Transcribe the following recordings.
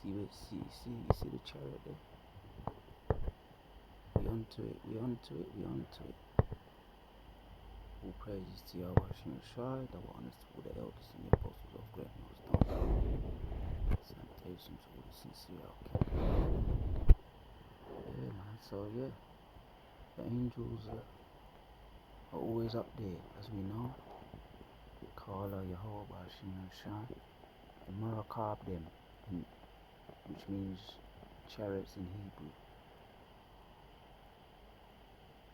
See the chariot there? We onto it, we onto it, we onto it. All praises to Yahweh Hashem Shai, that were honest to all the elders and the apostles of great and done. Salutation to all the sincere outcast. Yeah, man, so yeah, the angels are always up there, as we know. Kala Yahweh Hashem Shai, the Marakab them, which means chariots in Hebrew.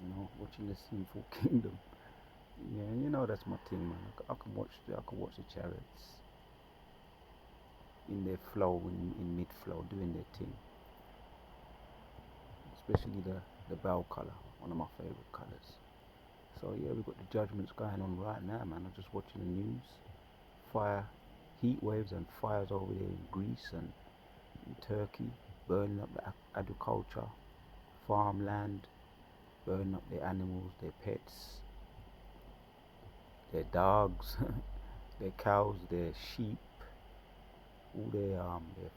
You know, watching the sinful kingdom. Yeah, you know that's my thing, man. I can watch the chariots in their flow, in mid-flow, doing their thing. Especially the bell color, one of my favorite colors. So yeah, we've got the judgments going on right now, man. I'm just watching the news. Fire, heat waves and fires over there in Greece and in Turkey, burning up the agriculture, farmland, burning up their animals, their pets, their dogs, their cows, their sheep, all their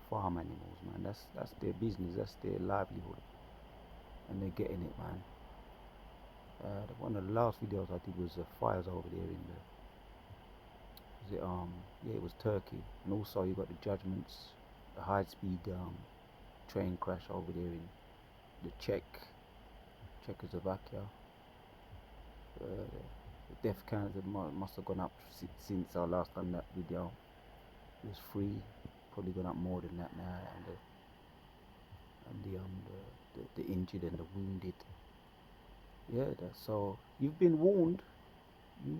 farm animals, man. That's their business, that's their livelihood, and they're getting it, man. One of the last videos I did was the fires over there in it was Turkey, and also you got the judgments, the high-speed train crash over there in the Czechoslovakia. The death count must have gone up since I last done that video. It was 3, probably gone up more than that now, and the injured and the wounded. Yeah, so you've been warned. You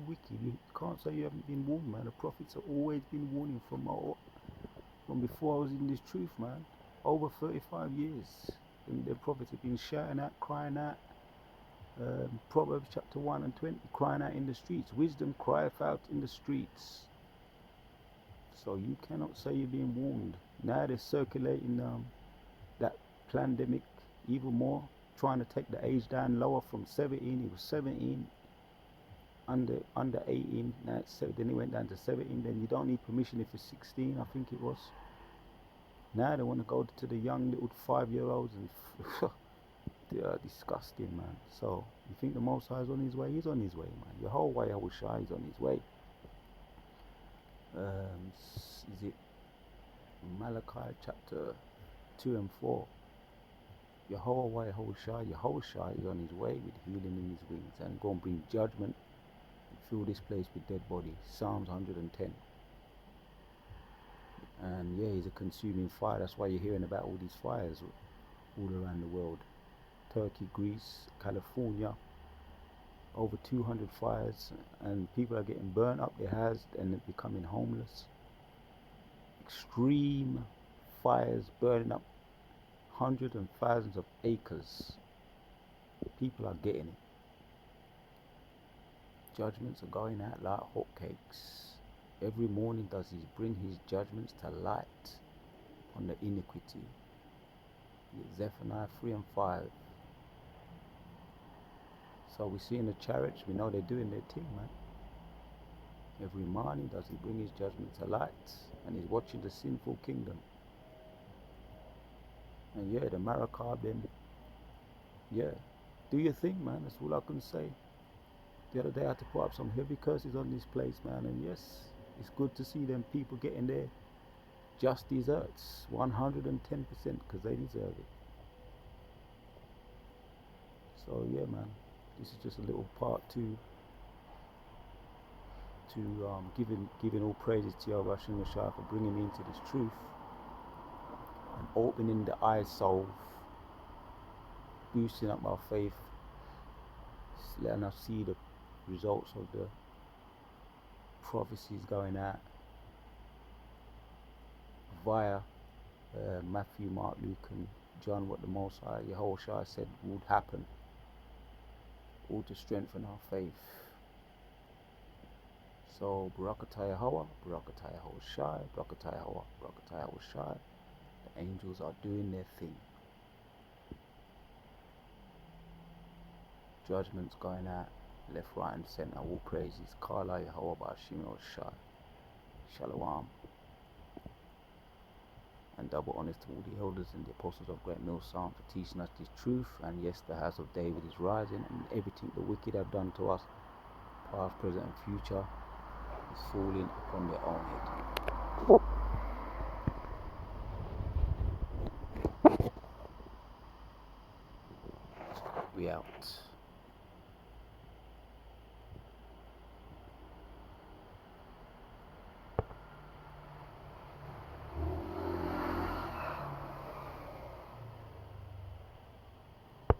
wicked. You can't say you haven't been warned, man. The prophets have always been warning from before I was in this truth, man. Over 35 years, the prophets have been shouting out, crying out. Proverbs chapter 1 and 20, crying out in the streets. Wisdom crieth out in the streets. So you cannot say you're being warned. Now they're circulating that pandemic even more, trying to take the age down lower from 17. It was 17, under 18. Now then it went down to 17. Then you don't need permission if you're 16, I think it was. Now they want to go to the young little 5-year-olds, and they are disgusting, man. So you think the Most High is on his way? He's on his way, man. Your whole way, Yahushua, is on his way. Is it Malachi chapter 2 and 4? Yahushua is on his way with healing in his wings and going to bring judgment and fill this place with dead bodies. Psalms 110. And yeah, he's a consuming fire. That's why you're hearing about all these fires all around the world. Turkey, Greece, California, over 200 fires, and people are getting burnt up their houses and they're becoming homeless. Extreme fires burning up hundreds and thousands of acres. People are getting it. Judgments are going out like hotcakes. Every morning does he bring his judgments to light on the iniquity. Zephaniah 3 and 5. So we see in the chariots, we know they're doing their thing, man. Every morning does he bring his judgment to light, and he's watching the sinful kingdom. And yeah, the Marakab, then, yeah, do your thing, man. That's all I can say. The other day I had to put up some heavy curses on this place, man, and yes, it's good to see them people getting their just desserts, 110%, because they deserve it. So yeah, man, this is just a little part to giving all praises to Yahweh Hashem Yeshua for bringing me into this truth and opening the eye salve, boosting up my faith, letting us see the results of the prophecies going out via Matthew, Mark, Luke and John, what the Most High Yahushua said would happen, all to strengthen our faith. So Barakatah Yahweh, Barakatah Yahushua, Barakatah Yahweh, Barakatah Yahushua. The angels are doing their thing. Judgments going out left, right and center. All praises. Kala Yahweh Ba'ashim Yahushua. Shalom. And double honors to all the elders and the apostles of Great Mill Psalm for teaching us this truth. And yes, the house of David is rising, and everything the wicked have done to us, past, present, and future, is falling upon their own head. We out.